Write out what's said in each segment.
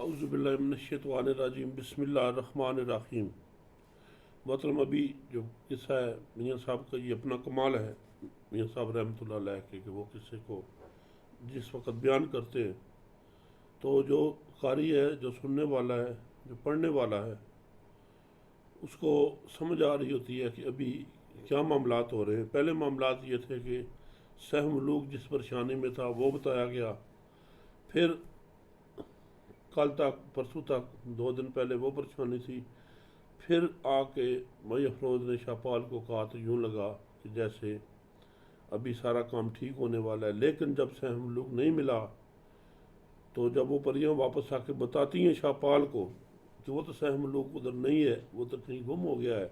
औज़ुबिल्लाहिमिनश्शैतानिर्रजीम बिस्मिल्लाहिर्रहमानिर्रहीम। मोहतरम, अभी जो किस्सा है मियाँ साहब का, ये अपना कमाल है मियाँ साहब रहमतुल्लाह अलैह के, कि वो किस्से को जिस वक़्त बयान करते हैं तो जो कारी है, जो सुनने वाला है, जो पढ़ने वाला है, उसको समझ आ रही होती है कि अभी क्या मामलात हो रहे हैं। पहले मामलात ये थे कि सह मुलूक जिस परेशानी में था वो बताया गया, फिर कल तक परसों तक 2 दिन पहले वो परेशानी थी, फिर आके मई अफरोज़ ने शाहपाल को कहा तो यूँ लगा कि जैसे अभी सारा काम ठीक होने वाला है। लेकिन जब से हम लोग नहीं मिला तो जब वो परियां वापस आके बताती हैं शाहपाल को कि वो तो सहम लोग उधर नहीं है, वो तो कहीं गुम हो गया है,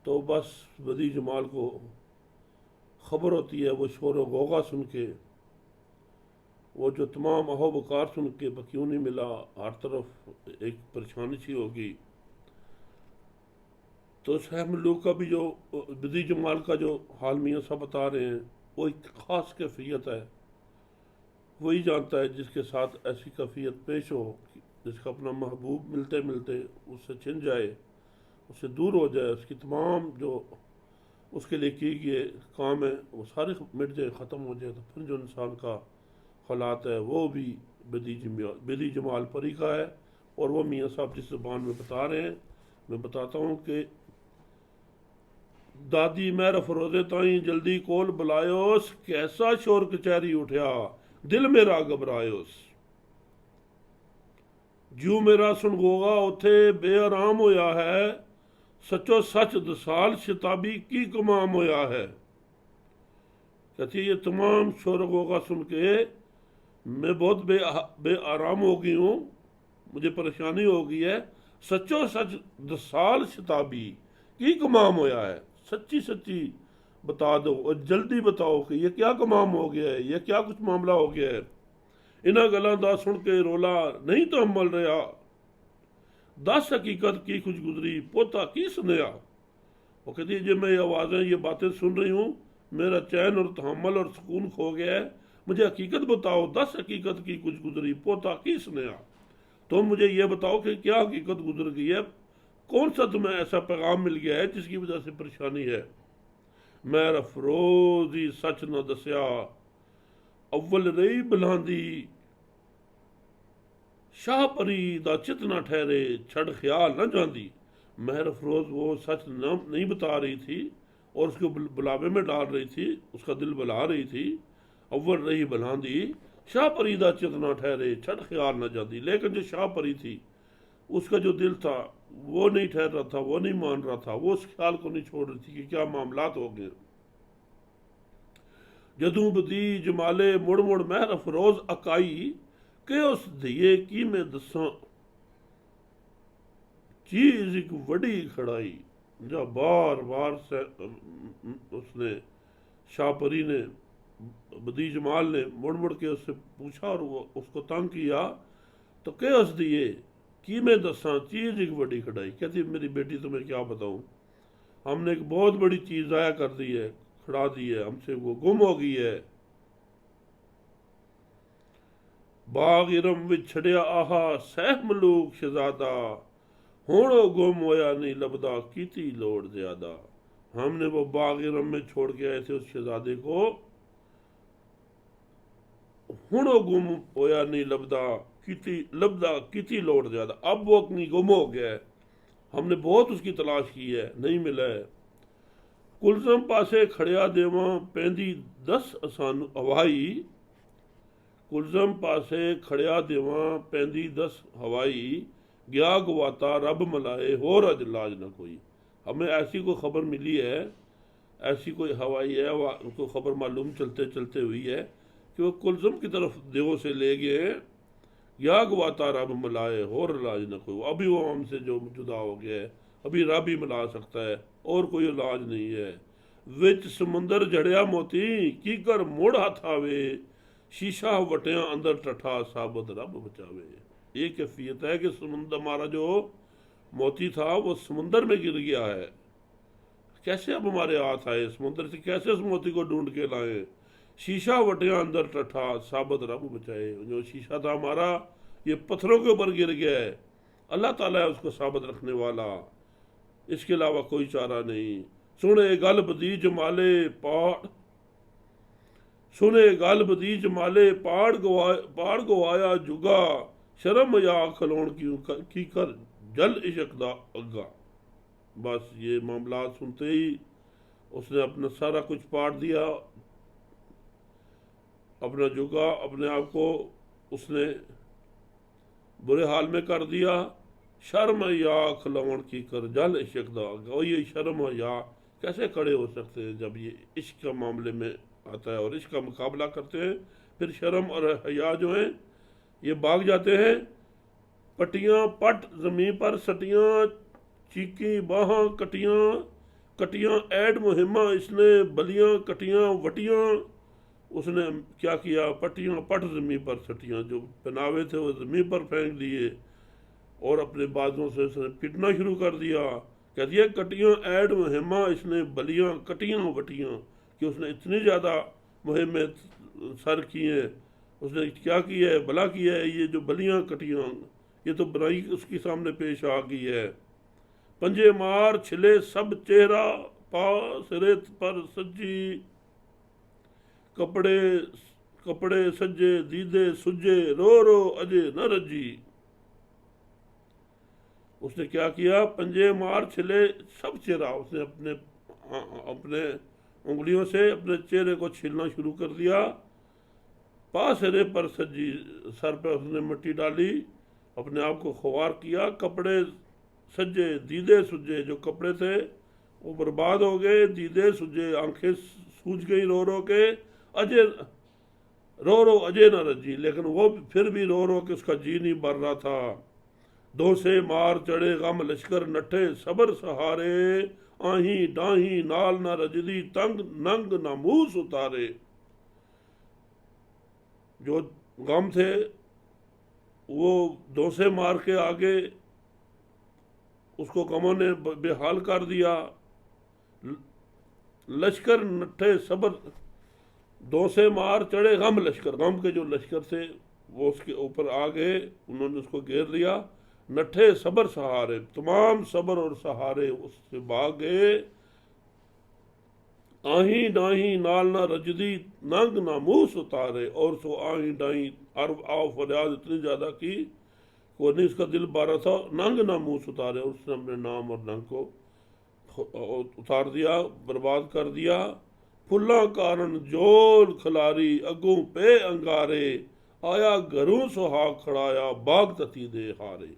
तो बस बदी जमाल को ख़बर होती है। वो शोर गोगा सुन के, वो जो तमाम अहो बकार सुन के क्यों नहीं मिला, हर तरफ एक परेशानी सी होगी। तो सहम लोग का भी जो बदी जमाल का जो हाल मियाँ साहब बता रहे हैं, वो एक ख़ास कैफियत है। वही जानता है जिसके साथ ऐसी कैफियत पेश हो, जिसका अपना महबूब मिलते मिलते उससे छिन जाए, उससे दूर हो जाए, उसकी तमाम जो उसके लिए किए गए काम है वो सारे मिट जाए, ख़त्म हो जाए, तो फिर जो इंसान का हालात है वो भी बदी जमाल परी का है। और वो मियाँ साहब जिस ज़बान में बता रहे हैं, मैं बताता हूँ कि दादी मैं अफरोज़े ताई जल्दी कोल बुलायोस, कैसा शोर कचहरी उठया, दिल मेरा घबरायोस, जू मेरा सुनगोगा उथे बेआराम होया है, सचो सच दसाल शताबी की कमाम होया है। कहती ये तमाम शोर गोगा सुन के मैं बहुत बेआराम हो गई हूँ, मुझे परेशानी हो गई है। सचो सच दसाल शताबी की कमाम होया है, सच्ची सच्ची बता दो और जल्दी बताओ कि ये क्या कमाम हो गया है, ये क्या कुछ मामला हो गया है। इन्हों गलों का सुन के रोला नहीं तो अमल रहा, दस हकीकत की खुश गुजरी पोता की सुनया। वो कहती जो मैं ये आवाज़ें ये बातें सुन रही हूँ, मेरा चैन और तहम्मुल और सुकून खो गया है, मुझे हकीकत बताओ, 10 हकीकत की कुछ गुजरी पोता की सुनया। तो मुझे ये बताओ कि क्या हकीकत गुजर गई है, कौन सा तुम्हें ऐसा पैगाम मिल गया है जिसकी वजह से परेशानी है। मैं अफरोज ही सच न दसिया, अव्वल रही बुलांदी, शाह परी दा चित न ठहरे, छड़ ख्याल न जांदी। महर अफरोज वो सच नहीं बता रही थी और उसको बुलावे में डाल रही थी, उसका दिल बुला रही थी। अव्वल रही बुलांदी, शाह परी दा चित न ठहरे, छड़ ख्याल न जांदी। लेकिन जो शाह परी थी उसका जो दिल था वो नहीं ठहर रहा था, वो नहीं मान रहा था, वो उस ख्याल को नहीं छोड़ रही थी कि क्या मामलात हो गए। जदू बदी जमाले मुड़ मुड़ महर अफरोज अकाई, के उस दिए की मैं दसा चीज एक बड़ी खड़ाई। जब बार बार से उसने शाहपरी ने बदी जमाल ने मुड़ मुड़ के उससे पूछा और वो उसको तंग किया, तो के उस दिए कि मैं दसा चीज एक बड़ी खड़ाई। कहती मेरी बेटी तुम्हें क्या बताऊं, हमने एक बहुत बड़ी चीज ज़ाया कर दी है, खड़ा दी है, हमसे वो गुम हो गई है। बाग इरम विच छड़िया आहा सह मलूक शहजादा, होड़ो गुम होया नहीं लबदा कीती लोड़ ज्यादा। हमने वो बाग इरम में छोड़ के आए थे उस शहजादे को, होड़ो गुम होया नहीं लबदा कीती लोड़ ज्यादा। अब वो अपनी गुम हो गया है, हमने बहुत उसकी तलाश की है, नहीं मिला है। कुलजम पासे खड़िया देवा पेंदी 10 आसान हवाई, कुलजम पासे खड़िया देवा पेंदी 10 हवाई, गया गवाता रब मलाए हो रज लाज न कोई। हमें ऐसी कोई खबर मिली है, ऐसी कोई हवाई है, उनको खबर मालूम चलते चलते हुई है कि वो कुलजम की तरफ देवों से ले गए, या गवाता रब मलाए हो लाज न कोई। अभी वो हमसे जो जुदा हो गया है, अभी रब ही मिला सकता है और कोई इलाज नहीं है। विच समुंदर जड़िया मोती की कर मुड़ हाथ आवे, शीशा वटिया अंदर टठा साबत रब बचावे। ये कैफियत है कि समुंदर हमारा जो मोती था वो समुंदर में गिर गया है, कैसे अब हमारे हाथ आए समुंदर से, कैसे उस मोती को ढूंढ के लाए। शीशा वटिया अंदर टठा साबत रब बचाए। जो शीशा था हमारा ये पत्थरों के ऊपर गिर गया है, अल्लाह ताला है उसको साबित रखने वाला, इसके अलावा कोई चारा नहीं। सुने गल बदी जमाले पहाड़, सुने गल बदी जमाले पहाड़ गवाया जुगा, शर्म या खलोन की कर जल इश्क दा अग्गा। बस ये मामला सुनते ही उसने अपना सारा कुछ पाट दिया, अपना जुगा, अपने आप को उसने बुरे हाल में कर दिया। शर्म या खलौन की कर जल इश्क दा अग्गा। और ये शर्म या कैसे खड़े हो सकते हैं जब ये इश्क का मामले में आता है और इश्क का मुकाबला करते हैं, फिर शर्म और हया जो हैं ये भाग जाते हैं। पटियाँ पट ज़मीन पर सटियाँ, चीकी बाहाँ कटियाँ ऐड मुहिमा, इसने बलियाँ कटियाँ वटियाँ। उसने क्या किया, पटियाँ पट ज़मीन पर सटियाँ, जो पहनावे थे वो ज़मीन पर फेंक दिए और अपने बाजों से उसने पिटना शुरू कर दिया। कह दिया कटियाँ ऐड मुहिमा, इसने बलियाँ कटियाँ वटियाँ, कि उसने इतनी ज़्यादा मुहिमें सर की हैं, उसने क्या किया है, भला किया है। ये जो बलियाँ कटियाँ, ये तो बुराई उसके सामने पेश आ गई है। पंजे मार छिले सब चेहरा, पा सिरे पर सज्जी, कपड़े सज्जे दीदे सुजे, रो रो अजे न रजी। उसने क्या किया, पंजे मार छिले सब चेहरा, उसने अपने उंगलियों से अपने चेहरे को छीलना शुरू कर दिया। पा सिरे पर सज्जी, सर पर उसने मिट्टी डाली, अपने आप को खुवार किया। कपड़े सज्जे दीदे सुजे, जो कपड़े थे वो बर्बाद हो गए। दीदे सुजे, आंखें सूज गई रो रो के। अजय न रजी, लेकिन वो फिर भी रो रो के उसका जी नहीं भर रहा था। दो से मार चढ़े गम लश्कर नठे, सबर सहारे, आही डाही नाल न रजदी, तंग नंग न मूस उतारे। जो गम थे वो दो से मार के आगे उसको गमों ने बेहाल कर दिया। लश्कर नट्ठे सबर, दो से मार चढ़े गम लश्कर, गम के जो लश्कर थे वो उसके ऊपर आ गए, उन्होंने उसको घेर लिया। नट्ठे सबर सहारे, तमाम सबर और सहारे उससे भाग गए। आही डाही नाल ना रजदी, नंग ना मूस उतारे, और सो आही डाही आओ फरियाद इतनी ज्यादा की वो नहीं उसका दिल बारा था, नंग ना मूस उतारे, उसने अपने नाम और नंग को उतार दिया, बर्बाद कर दिया। फुल्ला कारण जोल खलारी, अगू पे अंगारे, आया घरों सुहाग खड़ाया, बाग तती दे हारे।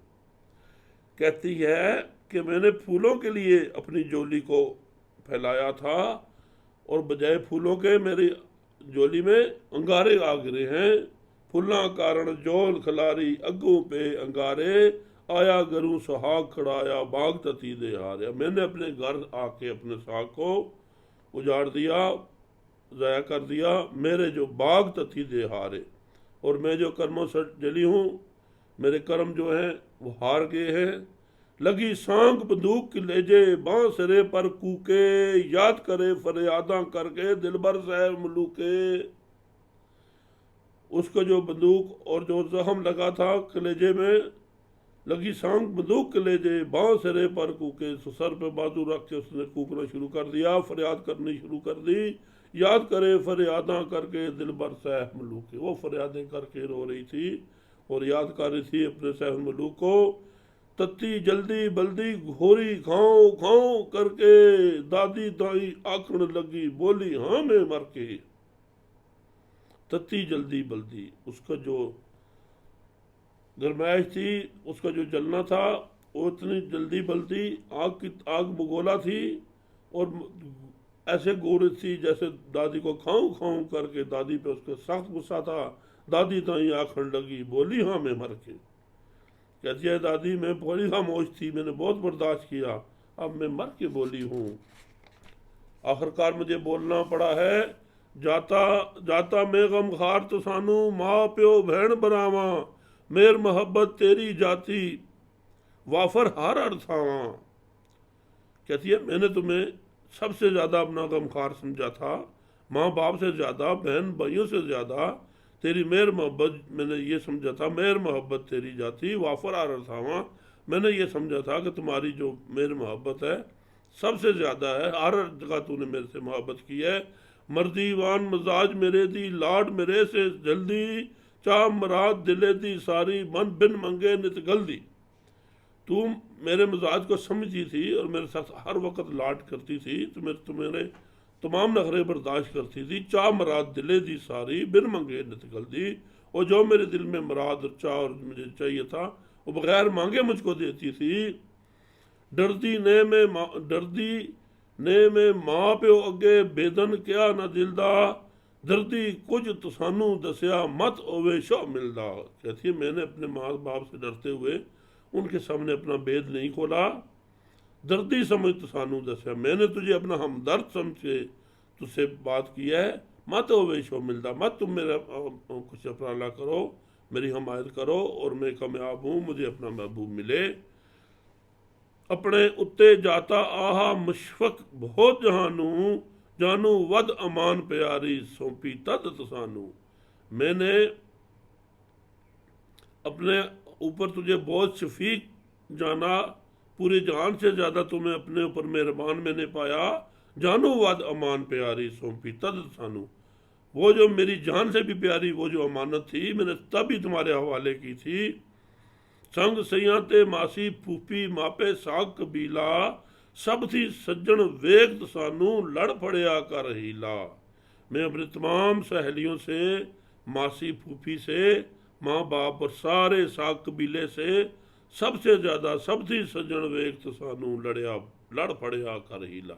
कहती है कि मैंने फूलों के लिए अपनी जोली को फैलाया था और बजाय फूलों के मेरी जोली में अंगारे आ गिरे हैं। फुल्ला कारण जोल खलारी, अगू पे अंगारे, आया घरों सुहाग खड़ाया, बाग तती दे हारे। मैंने अपने घर आके अपने साग को उजाड़ दिया, ज़ाया कर दिया, मेरे जो बाग तथी दे हारे, और मैं जो कर्मों से जली हूँ, मेरे कर्म जो हैं वो हार गए हैं। लगी सांग बंदूक की लेजे, बाँ सिरे पर कूके, याद करे फरियादा करके दिलबर साहब मलूके। उसको जो बंदूक और जो जख्म लगा था कलेजे में, लगी सांग बंदूक कलेजे, बाँ सिरे पर कूके, सर पे बाजू रख के उसने कूकना शुरू कर दिया, फरियाद करनी शुरू कर दी। याद करे फरियादा करके दिलबर साहब मलूके, वो फरियादें करके रो रही थी और याद कर रही थी अपने साहब मलूक को। तत्ती जल्दी बल्दी घोरी घाव घाव करके, दादी दाई आखण लगी, बोली हाँ मैं मर के। तत्ती जल्दी बल्दी, उसका जो गरमाइश थी, उसका जो जलना था, वो इतनी जल्दी बल्दी आग बगोला थी और ऐसे गोरी थी जैसे दादी को खाऊं खाऊं करके। दादी पे उसका सख्त गुस्सा था। दादी ताई आखण लगी, बोली हाँ मैं मर के। कहती है दादी मैं बड़ी खामोश थी, मैंने बहुत बर्दाश्त किया, अब मैं मर के बोली हूँ। आखिरकार मुझे बोलना पड़ा है। जाता जाता मैं गम खार तो सानू, माँ प्यो भैन बरावा, मेर मोहब्बत तेरी जाती, वाफर हार अर्थावा। कहती है मैंने तुम्हें सबसे ज़्यादा अपना गमखार समझा था, माँ बाप से ज़्यादा, बहन भाइयों से ज़्यादा, तेरी मेहर मोहब्बत मैंने ये समझा था, मेहर मोहब्बत तेरी जाती वाफर आ रहा था वहाँ, मैंने ये समझा था कि तुम्हारी जो मेहर मोहब्बत है सबसे ज़्यादा है, हर जगह तूने मेरे से मोहब्बत की है। मर्दीवान मजाज मेरे दी लाड मेरे से जल्दी, चाह मराद दिले दी सारी मन बिन मंगे नित गल दी। तू मेरे मिजाज को समझती थी और मेरे साथ हर वक्त लाड करती थी, तो मेरे तमाम नखरे बर्दाश्त करती थी। चाह मराद दिले दी सारी बिन मंगे नित गल दी, और जो मेरे दिल में मराद और चाह और मुझे चाहिए था वो बगैर मांगे मुझको देती थी। डरदी ने में माँ प्यो अगे बेदन क्या न दिलदा, दर्दी कुछ तो सानू दसिया मत ओवे शो मिलदा। कहती है मैंने अपने माँ बाप से डरते हुए उनके सामने अपना बेद नहीं खोला। दर्दी समझ तो सानू दसिया, मैंने तुझे अपना हमदर्द समझ के तुझसे बात की है। मत ओवे शो मिलदा, मत तुम मेरा कुछ अपराला करो, मेरी हमायत करो और मैं कामयाब हूँ, मुझे अपना महबूब मिले। अपने उत्ते जाता आहा मुशफक बहुत जहानू, जानू वद अमान प्यारी सौंपी तद तसानू। मैंने अपने ऊपर तुझे बहुत शफीक जाना, पूरे जान से ज़्यादा तुम्हें अपने ऊपर मेहरबान मैंने पाया। जानू वद अमान प्यारी सौंपी तद तसानू, वो जो मेरी जान से भी प्यारी वो जो अमानत थी मैंने तभी तुम्हारे हवाले की थी। संग सैया ते मासी फूफी मापे साग कबीला, सब थी सज्जन वेग सानू लड़ पड़िया कर हीला। मैं अपने तमाम सहेलियों से, मासी फूफी से, माँ बाप और सारे साग कबीले से सबसे ज़्यादा सब थी सज्जन वेग सानू लड़ पड़िया कर हीला।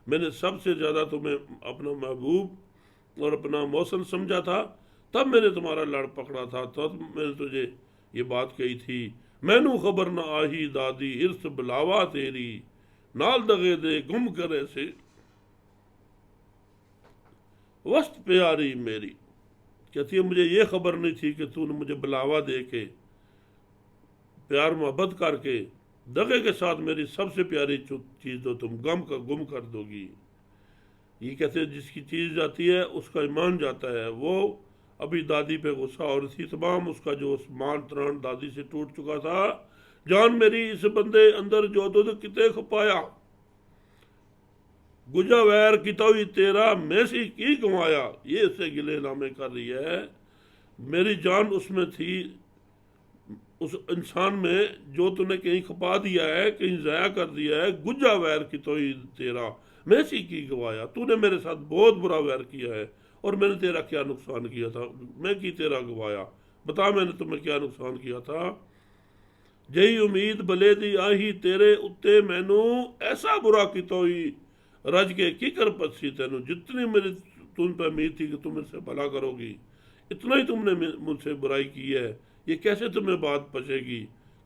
मैंने सबसे ज़्यादा तुम्हें अपना महबूब और अपना मौसल समझा था, तब मैंने तुम्हारा लड़ पकड़ा था, तब मैंने तुझे ये बात कही थी। मैनू खबर न आही दादी हिरस बुलावा तेरी, नाल दगे दे गुम करे से वस्त प्यारी मेरी। कहती है मुझे ये खबर नहीं थी कि तूने मुझे बुलावा दे के प्यार मोहब्बत करके दगे के साथ मेरी सबसे प्यारी चीज़ तो तुम गुम कर दोगी। ये कहते हैं जिसकी चीज़ जाती है उसका ईमान जाता है। वो अभी दादी पे गुस्सा और थी, तमाम उसका जो मान त्राण दादी से टूट चुका था। जान मेरी इस बंदे अंदर जो दुध किते खपाया, गुजा वैर किता ही तेरा मैसी की गंवाया। ये इससे गिले नामे कर रही है, मेरी जान उसमें थी, उस इंसान में जो तूने कहीं खपा दिया है, कहीं ज़ाया कर दिया है। गुजा वैर किता ही तेरा मैसी की गंवाया, तूने मेरे साथ बहुत बुरा वैर किया है और मैंने तेरा क्या नुकसान किया था, मैं की तेरा गवाया, बता मैंने तुम्हें क्या नुकसान किया था। जही उम्मीद भले दी आही तेरे उत्ते मैनू ऐसा बुरा कितो ही रज के की कर पसी तेनू। जितनी मेरी तुम पर उम्मीद थी कि तुम मुझसे भला करोगी, इतना ही तुमने मुझसे बुराई की है। ये कैसे तुम्हें बात बचेगी,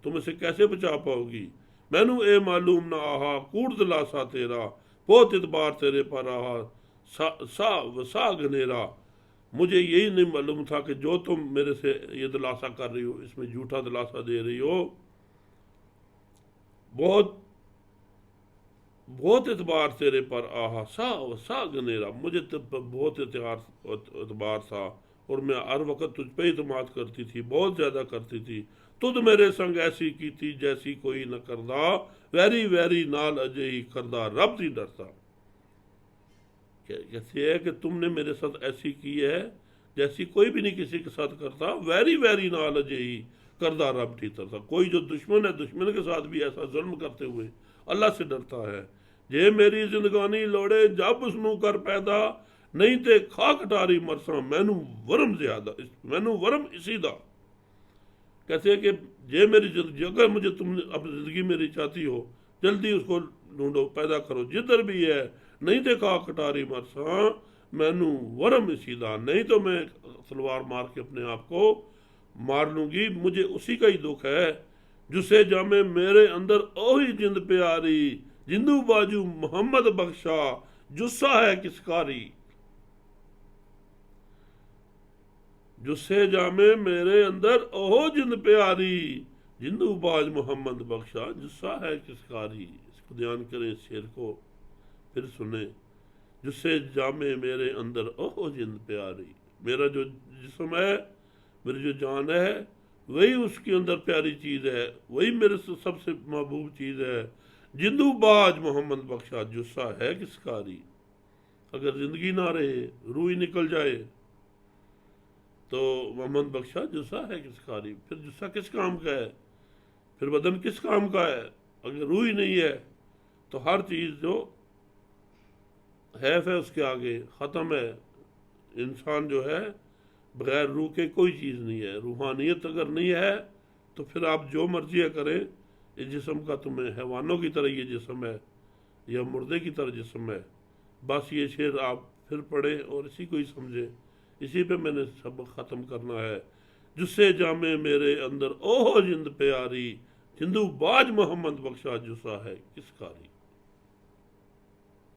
तुम इसे कैसे बचा पाओगी। मैनू ए मालूम ना आहा कूड़ दिलासा तेरा, बहुत इतबार तेरे पर आहा सा गनेरा। मुझे यही नहीं मालूम था कि जो तुम मेरे से ये दिलासा कर रही हो इसमें झूठा दिलासा दे रही हो। बहुत बहुत इतबार तेरे पर आहा सा गनेरा, मुझे तब बहुत इतबार था और मैं हर वक्त तुझ पे ही इतमाद करती थी, बहुत ज़्यादा करती थी। तुझ मेरे संग ऐसी की थी जैसी कोई न करदा, वैरी वैरी नाल अजय ही करदा रब ही डरता। कहते हैं कि तुमने मेरे साथ ऐसी की है जैसी कोई भी नहीं किसी के साथ करता, वैरी वैरी नाल अजय ही करदा रब ही डरता। कोई जो दुश्मन है दुश्मन के साथ भी ऐसा जुल्म करते हुए अल्लाह से डरता है। जे मेरी जिंदगानी लोड़े जब उसनू कर पैदा, नहीं ते खा कटारी मरसा मैनू वरम ज्यादा, मैनू वरम इसी दा। कहते हैं कि जे मेरी अगर मुझे तुम अपनी जिंदगी मेरी चाहती हो जल्दी उसको ढूंढो, पैदा करो जिधर भी है, नहीं ते खा कटारी मरसा मैनू वरम इसी दा, नहीं तो मैं तलवार मार के अपने आप को मार लूंगी, मुझे उसी का ही दुख है। जुसे जामे मेरे अंदर ओही जिंद प्यारी, जिंदू बाजू मोहम्मद बख्शा जुस्सा है किसकारी। जुस्से जामे मेरे अंदर ओहो जिंद प्यारी, जिंदू बाज मोहम्मद बख्शा जुस्सा है किसकारी। इसको ध्यान करें, इस शेर को फिर सुने। जुस्से जामे मेरे अंदर ओहो जिंद प्यारी, मेरा जो जिस्म है, मेरी जो जान है, वही उसके अंदर प्यारी चीज़ है, वही मेरे से सबसे महबूब चीज़ है। जिंदूबाज मोहम्मद बख्शा जुस्सा है किस कारी। अगर ज़िंदगी ना रहे, रूह ही निकल जाए, तो मोहम्मद बख्शा जुस्सा है किस कारी। फिर जुस्सा किस काम का है, फिर बदन किस काम का है। अगर रूह ही नहीं है तो हर चीज़ जो है उसके आगे ख़त्म है। इंसान जो है बगैर रूह के कोई चीज़ नहीं है। रूहानियत अगर नहीं है तो फिर आप जो मर्जी करें, इस जिस्म का तुम्हें हैवानों की तरह ये जिस्म है या मुर्दे की तरह जिस्म है। बस ये शेर आप फिर पढ़ें और इसी को ही समझें। इसी पे मैंने सबक ख़त्म करना है। जुस्से जामे मेरे अंदर ओहो जिंद प्यारी, जिंदू बाज मोहम्मद बख्शा जुस्सा है किस कारी।